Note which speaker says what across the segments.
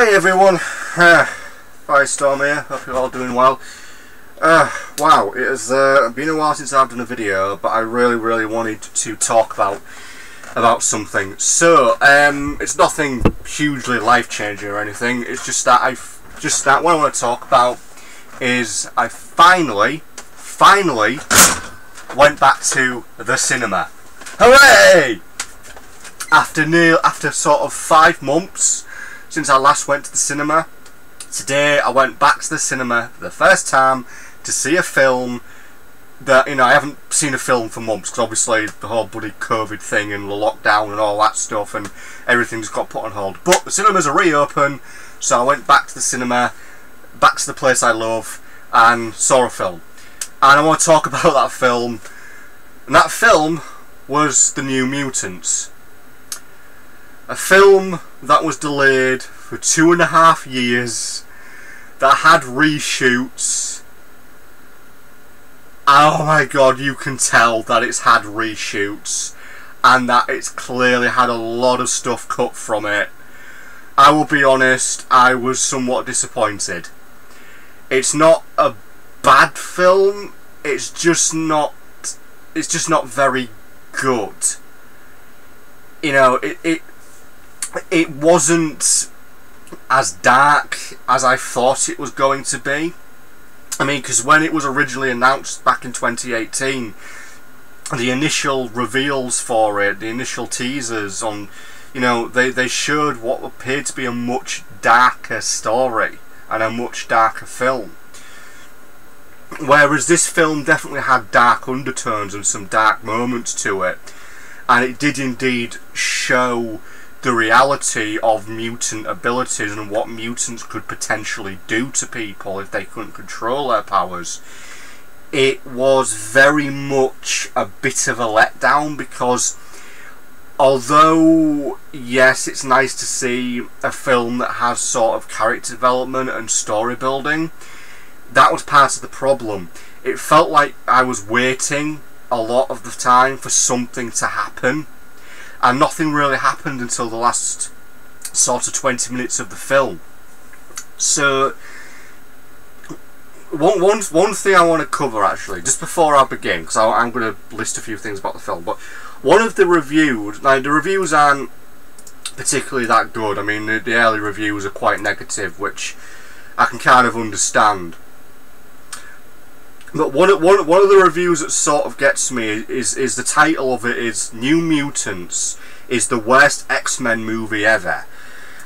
Speaker 1: Hi everyone, Firestorm here, hope you're all doing well. Wow, it has been a while since I've done a video, but I really wanted to talk about something. So, it's nothing hugely life-changing or anything, it's just that what I want to talk about is I finally went back to the cinema. Hooray! After sort of 5 months since I last went to the cinema, today I went back to the cinema for the first time to see a film that, you know, I haven't seen a film for months because obviously the whole bloody COVID thing and the lockdown and all that stuff and everything just got put on hold. But the cinemas are reopen, so I went back to the cinema, back to the place I love, and saw a film. And I want to talk about that film, and that film was The New Mutants. A film that was delayed for 2.5 years, that had reshoots. Oh my god, you can tell that it's had reshoots, and that it's clearly had a lot of stuff cut from it. I will be honest, I was somewhat disappointed. It's not a bad film, it's just not very good. You know, it wasn't as dark as I thought it was going to be. I mean, because when it was originally announced back in 2018, the initial reveals for it, the initial teasers on, you know, they showed what appeared to be a much darker story and a much darker film. Whereas this film definitely had dark undertones and some dark moments to it, and it did indeed show the reality of mutant abilities and what mutants could potentially do to people if they couldn't control their powers. It was very much a bit of a letdown because although, yes, it's nice to see a film that has sort of character development and story building, that was part of the problem. It felt like I was waiting a lot of the time for something to happen, and nothing really happened until the last sort of 20 minutes of the film. So, one thing I want to cover actually, just before I begin, because I'm going to list a few things about the film, but one of the reviews, now the reviews aren't particularly that good. I mean, the early reviews are quite negative, which I can kind of understand. But one of the reviews that sort of gets me is the title of it is New Mutants is the worst X-Men movie ever.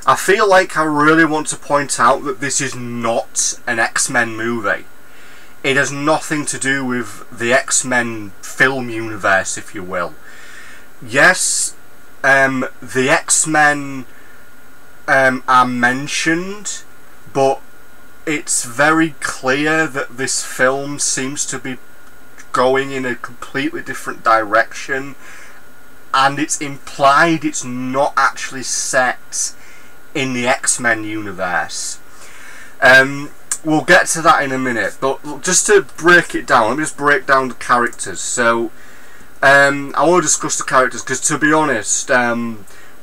Speaker 1: I feel like I really want to point out that this is not an X-Men movie. It has nothing to do with the X-Men film universe, if you will. Yes, the X-Men are mentioned, but it's very clear that this film seems to be going in a completely different direction, and it's implied it's not actually set in the X-Men universe. We'll get to that in a minute, but just to break it down, let me just break down the characters. So, I want to discuss the characters because, to be honest, there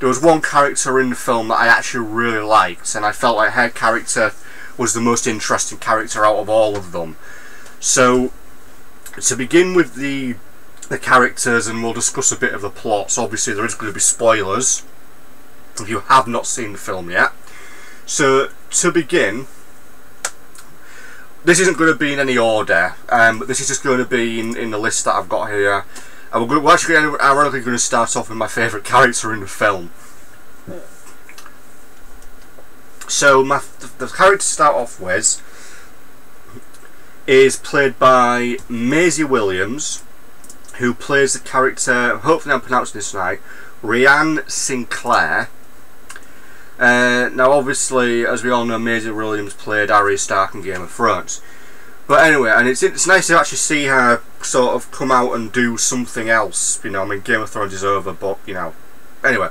Speaker 1: was one character in the film that I actually really liked, and I felt like her character was the most interesting character out of all of them. So, to begin with the characters, and we'll discuss a bit of the plots. Obviously there is going to be spoilers if you have not seen the film yet. So, to begin, this isn't going to be in any order, but this is just going to be in the list that I've got here. And we're actually ironically going to start off with my favourite character in the film. So the character to start off with is played by Maisie Williams, who plays the character, hopefully I'm pronouncing this right, Rhiannon Sinclair. Now obviously, as we all know, Maisie Williams played Arya Stark in Game of Thrones. But anyway, and it's nice to actually see her sort of come out and do something else. You know, I mean, Game of Thrones is over, but, you know, anyway.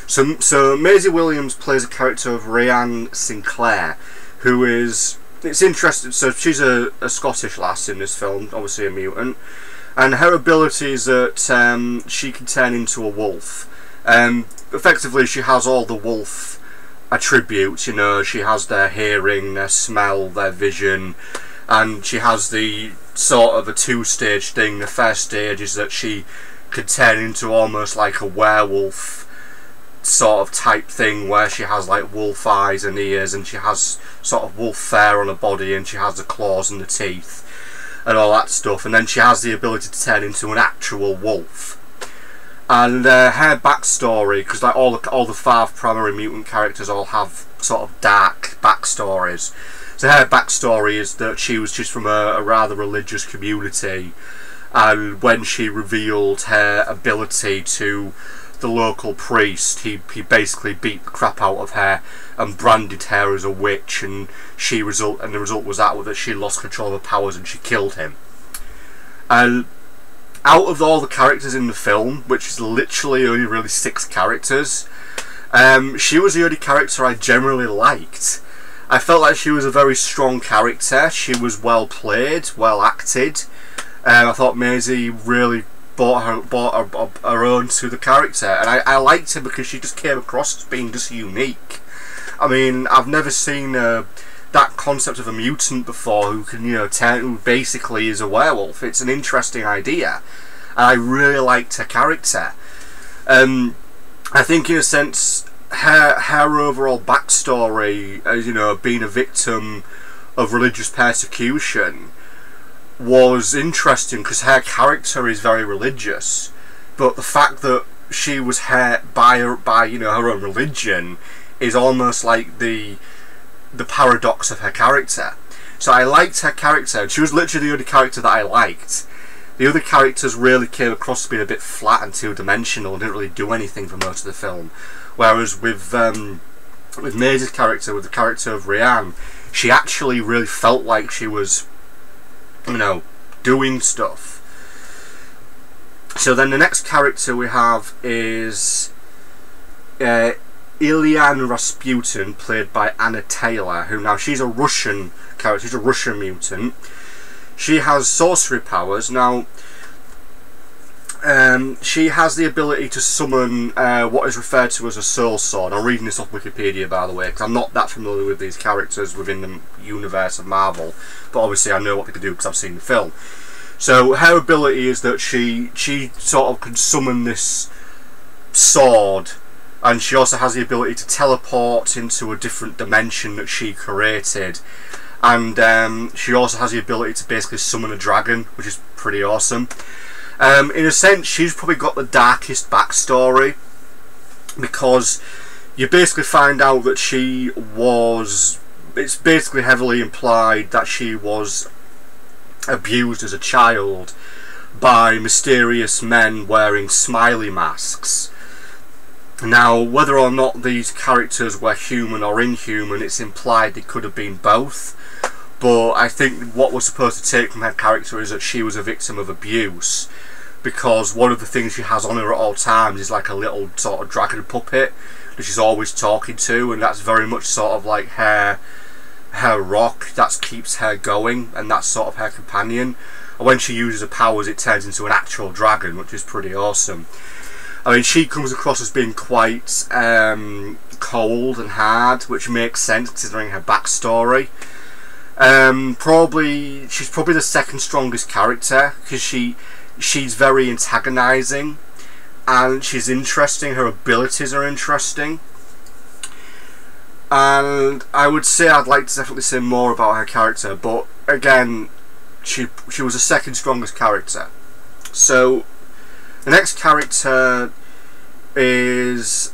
Speaker 1: So Maisie Williams plays a character of Rhiannon Sinclair, who is, it's interesting, so she's a Scottish lass in this film, obviously a mutant, and her ability is that she can turn into a wolf. Effectively she has all the wolf attributes. You know, she has their hearing, their smell, their vision, and she has the sort of a two-stage thing. The first stage is that she could turn into almost like a werewolf sort of type thing, where she has like wolf eyes and ears, and she has sort of wolf fur on her body, and she has the claws and the teeth and all that stuff, and then she has the ability to turn into an actual wolf. And her backstory, because like all the 5 primary mutant characters all have sort of dark backstories. So her backstory is that she's from a rather religious community, and when she revealed her ability to the local priest, he basically beat the crap out of her and branded her as a witch, and the result was that she lost control of her powers and she killed him. And out of all the characters in the film, which is literally only really 6 characters, she was the only character I generally liked. I felt like she was a very strong character. She was well played, well acted. I thought Maisie really brought her own to the character, and I liked her because she just came across as being just unique. I mean, I've never seen that concept of a mutant before who can, you know, who basically is a werewolf. It's an interesting idea, and I really liked her character. I think in a sense her overall backstory, as you know, being a victim of religious persecution, was interesting because her character is very religious, but the fact that she was hurt by you know, her own religion is almost like the paradox of her character. So I liked her character, and she was literally the only character that I liked. The other characters really came across as being a bit flat and two-dimensional and didn't really do anything for most of the film. Whereas with Maisie's character, with the character of Rianne, she actually really felt like she was, you know, doing stuff. So then the next character we have is Ilyan Rasputin, played by Anna Taylor, who now she's a Russian character, she's a Russian mutant. She has sorcery powers. Now, she has the ability to summon what is referred to as a soul sword. I'm reading this off Wikipedia, by the way, because I'm not that familiar with these characters within the universe of Marvel, but obviously I know what they can do because I've seen the film. So her ability is that she sort of can summon this sword, and she also has the ability to teleport into a different dimension that she created, and she also has the ability to basically summon a dragon, which is pretty awesome. In a sense, she's probably got the darkest backstory, because you basically find out that she was, it's basically heavily implied that she was abused as a child by mysterious men wearing smiley masks. Now, whether or not these characters were human or inhuman, it's implied they could have been both. But I think what we're supposed to take from her character is that she was a victim of abuse, because one of the things she has on her at all times is like a little sort of dragon puppet that she's always talking to, and that's very much sort of like her rock that keeps her going, and that's sort of her companion. And when she uses her powers, it turns into an actual dragon, which is pretty awesome. I mean, she comes across as being quite cold and hard, which makes sense considering her backstory. She's probably the second strongest character, because she's very antagonising, and she's interesting. Her abilities are interesting, and I would say I'd like to definitely say more about her character, but again, she was the second strongest character. So the next character is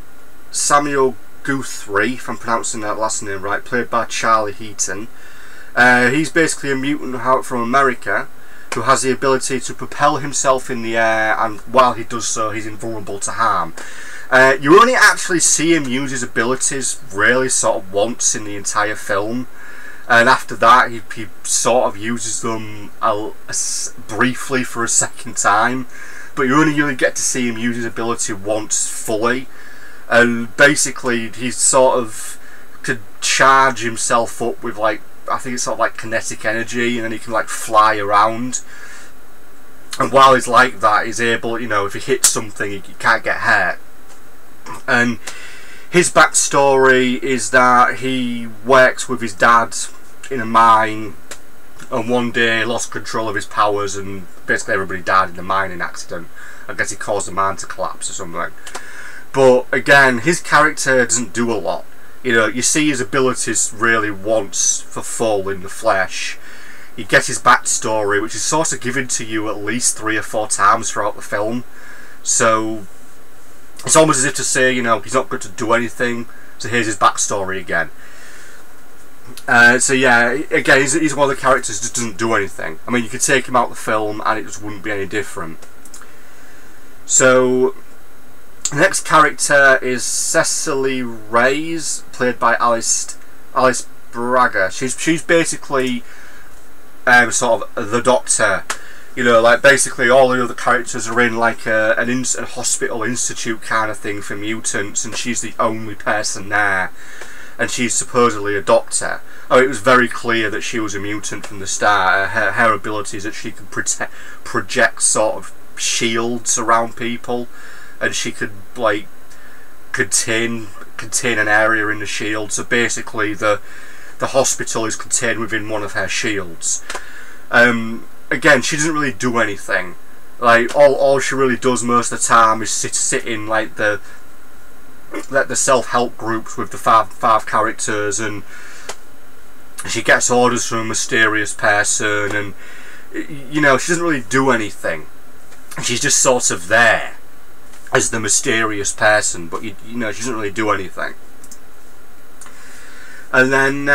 Speaker 1: Samuel Guthrie, if I'm pronouncing that last name right, played by Charlie Heaton. He's basically a mutant from America who has the ability to propel himself in the air, and while he does so, he's invulnerable to harm. You only actually see him use his abilities really sort of once in the entire film, and after that he sort of uses them briefly for a second time, but you only really get to see him use his ability once fully, and basically he sort of could charge himself up with, like, I think it's sort of like kinetic energy, and then he can like fly around, and while he's like that, he's able, you know, if he hits something, he can't get hurt. And His backstory is that he works with his dad in a mine, and one day lost control of his powers and basically everybody died in the mining accident. I guess he caused the mine to collapse or something. But again, his character doesn't do a lot. You know, you see his abilities really once for full in the flesh. You get his backstory, which is sort of given to you at least 3 or 4 times throughout the film. So it's almost as if to say, you know, he's not going to do anything, so here's his backstory again. So yeah, again, he's one of the characters that just doesn't do anything. I mean, you could take him out of the film and it just wouldn't be any different. So the next character is Cecily Reyes, played by Alice Braga. She's basically sort of the Doctor. You know, like basically all the other characters are in like a hospital institute kind of thing for mutants, and she's the only person there, and she's supposedly a doctor. Oh, it was very clear that she was a mutant from the start. Her ability is that she could project sort of shields around people, and she could like contain an area in the shield. So basically, the hospital is contained within one of her shields. Again, she doesn't really do anything. Like all she really does most of the time is sit in like the self-help groups with the five characters, and she gets orders from a mysterious person, and you know, she doesn't really do anything. She's just sort of there as the mysterious person, but you know, she doesn't really do anything. And then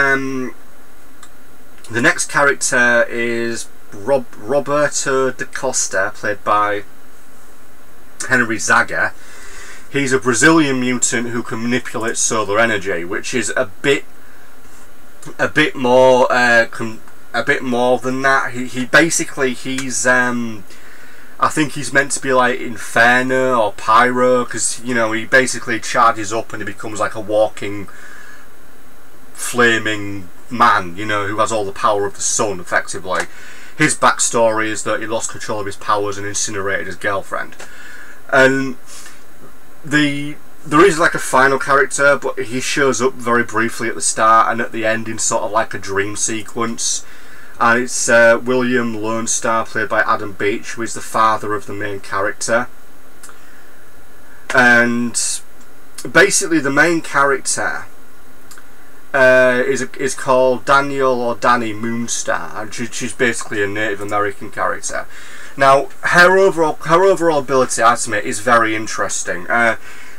Speaker 1: the next character is Roberto da Costa, played by Henry Zaga. He's a Brazilian mutant who can manipulate solar energy, which is a bit more than that. He basically, he's I think he's meant to be like Inferno or Pyro, because you know, he basically charges up and he becomes like a walking flaming man, you know, who has all the power of the sun effectively. His backstory is that he lost control of his powers and incinerated his girlfriend. And there is like a final character, but he shows up very briefly at the start and at the end in sort of like a dream sequence. And it's William Lone Star, played by Adam Beach, who is the father of the main character. And basically the main character is called Daniel or Danny Moonstar, and she's basically a Native American character. Now, her overall ability, I admit, is very interesting.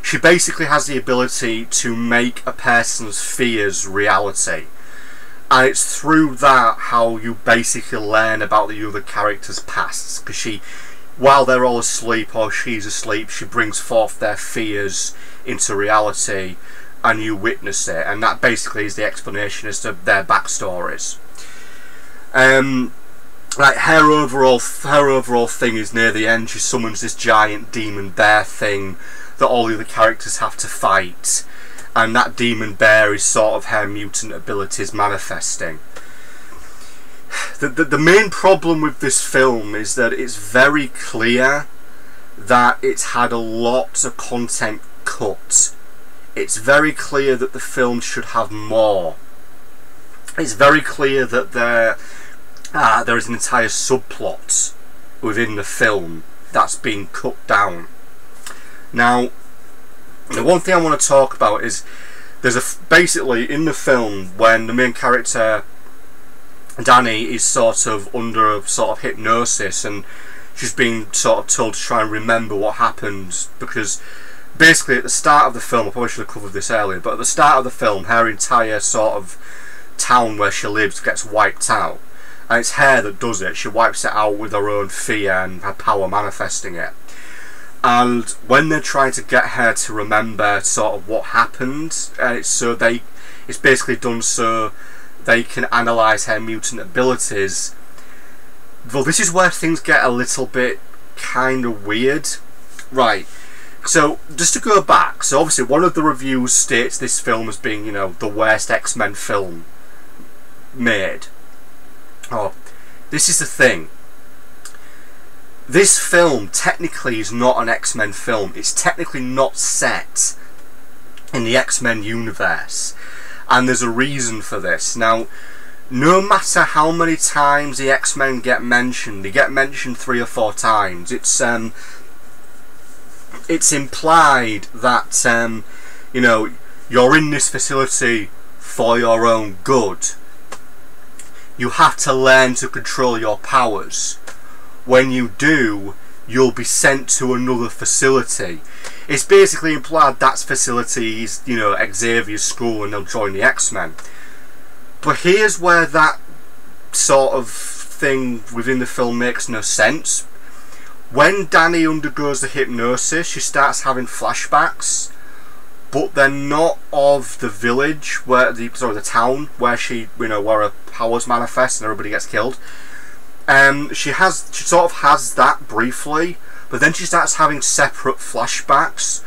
Speaker 1: She basically has the ability to make a person's fears reality, and it's through that how you basically learn about the other characters' pasts. Because she, while they're all asleep or she's asleep, she brings forth their fears into reality, and you witness it, and that basically is the explanation as to their backstories. Like her overall thing is near the end. She summons this giant demon bear thing that all the other characters have to fight, and that demon bear is sort of her mutant abilities manifesting. The main problem with this film is that it's very clear that it's had a lot of content cut. It's very clear that the film should have more. It's very clear that there is an entire subplot within the film that's been cut down. Now, the one thing I want to talk about is there's basically in the film when the main character Danny is sort of under a sort of hypnosis, and she's being sort of told to try and remember what happened, because basically at the start of the film, I probably should have covered this earlier, but at the start of the film her entire sort of town where she lives gets wiped out, and it's her that does it. She wipes it out with her own fear and her power manifesting it. And when they're trying to get her to remember sort of what happened, it's basically done so they can analyse her mutant abilities. Though this is where things get a little bit kind of weird. Right. So, just to go back, so obviously one of the reviews states this film as being, you know, the worst X-Men film made. Oh, this is the thing. This film technically is not an X-Men film. It's technically not set in the X-Men universe, and there's a reason for this. Now, no matter how many times the X-Men get mentioned, they get mentioned 3 or 4 times. It's implied that you know, you're in this facility for your own good. You have to learn to control your powers. When you do, you'll be sent to another facility. It's basically implied that facility is, you know, Xavier's school, and they'll join the X-Men. But here's where that sort of thing within the film makes no sense. When Danny undergoes the hypnosis, she starts having flashbacks, but they're not of the village where the town where she, you know, where her powers manifest and everybody gets killed. She sort of has that briefly, but then she starts having separate flashbacks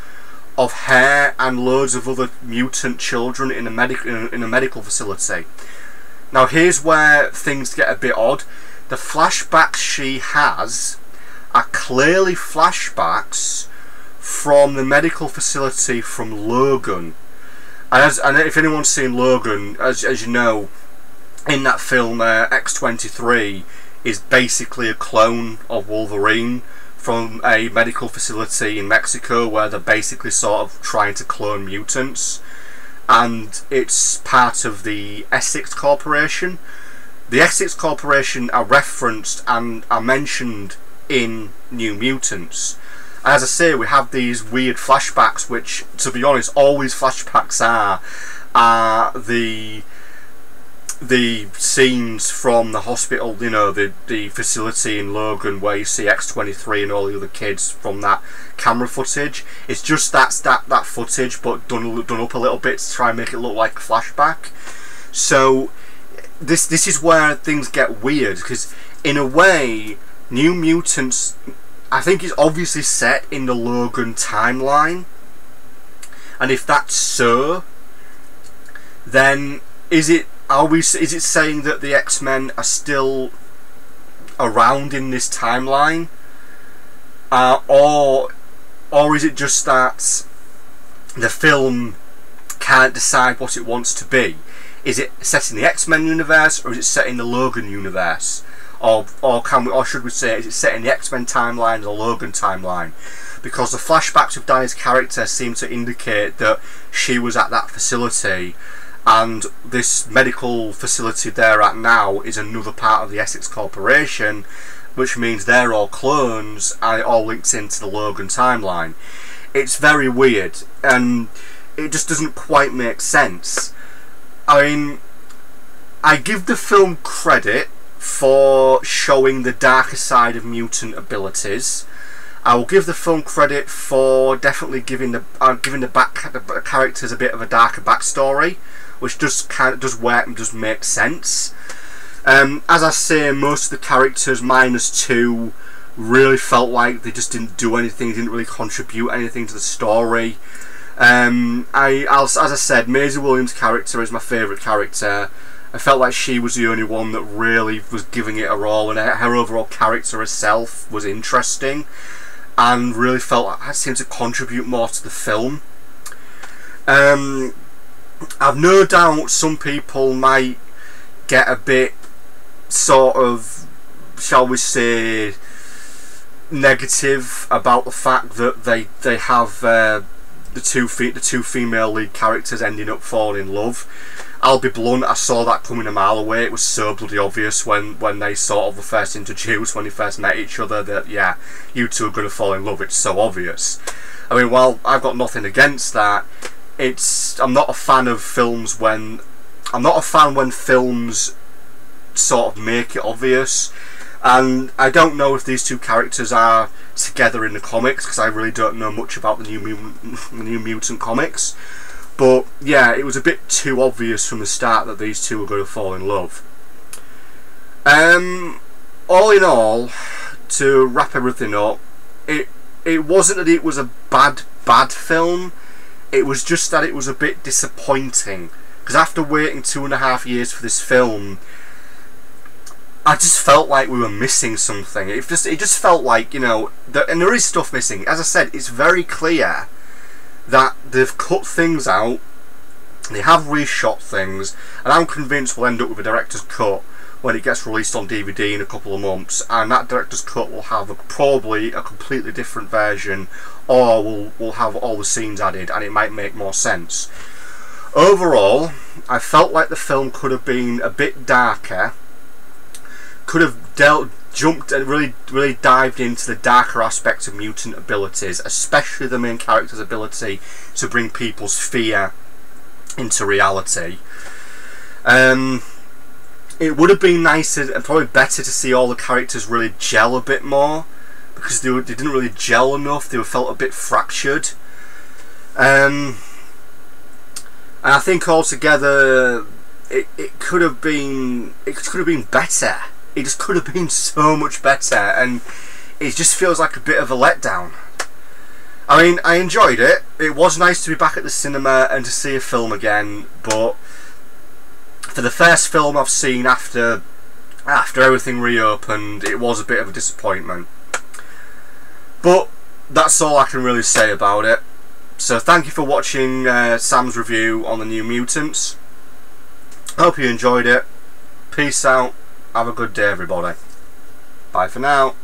Speaker 1: of her and loads of other mutant children in a medical facility. Now here's where things get a bit odd. The flashbacks she has are clearly flashbacks from the medical facility from Logan. And if anyone's seen Logan, as you know, in that film, X-23 is basically a clone of Wolverine from a medical facility in Mexico, where they're basically sort of trying to clone mutants, and it's part of the Essex Corporation. The Essex Corporation are referenced and are mentioned in New Mutants. As I say, we have these weird flashbacks, which, to be honest, all these flashbacks are the scenes from the hospital, you know, the facility in Logan, where you see X-23 and all the other kids from that camera footage. It's just that footage, but done up a little bit to try and make it look like a flashback. So this is where things get weird, because in a way, New Mutants, I think, is obviously set in the Logan timeline, and if that's so, then is it saying that the X-Men are still around in this timeline, or is it just that the film can't decide what it wants to be? Is it set in the X-Men universe, or is it set in the Logan universe, or should we say, is it set in the X-Men timeline or the Logan timeline? Because the flashbacks of Danny's character seem to indicate that she was at that facility, and this medical facility they're at now is another part of the Essex Corporation, which means they're all clones, and it all links into the Logan timeline. It's very weird, and it just doesn't quite make sense. I mean, I give the film credit for showing the darker side of mutant abilities. I will give the film credit for definitely giving the characters a bit of a darker backstory, which does work and does make sense. As I say, most of the characters, minus 2, really felt like they just didn't do anything, didn't really contribute anything to the story. As I said, Maisie Williams' character is my favourite character. I felt like she was the only one that really was giving it her all, and her overall character herself was interesting, and really felt like I seemed to contribute more to the film. I've no doubt some people might get a bit sort of, shall we say, negative about the fact that they have the two female lead characters ending up falling in love. I'll be blunt, I saw that coming a mile away. It was so bloody obvious when they sort of were first introduced, when they first met each other, that yeah, you two are going to fall in love. It's so obvious. I mean, while I've got nothing against that, I'm not a fan of films when films sort of make it obvious. And I don't know if these two characters are together in the comics, because I really don't know much about the New Mutant comics. But yeah, it was a bit too obvious from the start that these two were going to fall in love. All in all, to wrap everything up, it wasn't that it was a bad film. It was just that it was a bit disappointing, because after waiting 2.5 years for this film, I just felt like we were missing something. It just felt like, you know, and there is stuff missing. As I said, it's very clear that they've cut things out, they have reshot things, and I'm convinced we'll end up with a director's cut when it gets released on DVD in a couple of months, and that director's cut will have probably a completely different version, or we'll have all the scenes added, and it might make more sense. Overall, I felt like the film could have been a bit darker, could have jumped and really dived into the darker aspects of mutant abilities, especially the main character's ability to bring people's fear into reality. It would have been nicer and probably better to see all the characters really gel a bit more, because they didn't really gel enough. They felt a bit fractured. And I think altogether it could have been better. It just could have been so much better, and it just feels like a bit of a letdown. I mean, I enjoyed it. It was nice to be back at the cinema and to see a film again, but for the first film I've seen after everything reopened, it was a bit of a disappointment. But that's all I can really say about it. So thank you for watching Sam's review on the New Mutants. Hope you enjoyed it. Peace out. Have a good day, everybody. Bye for now.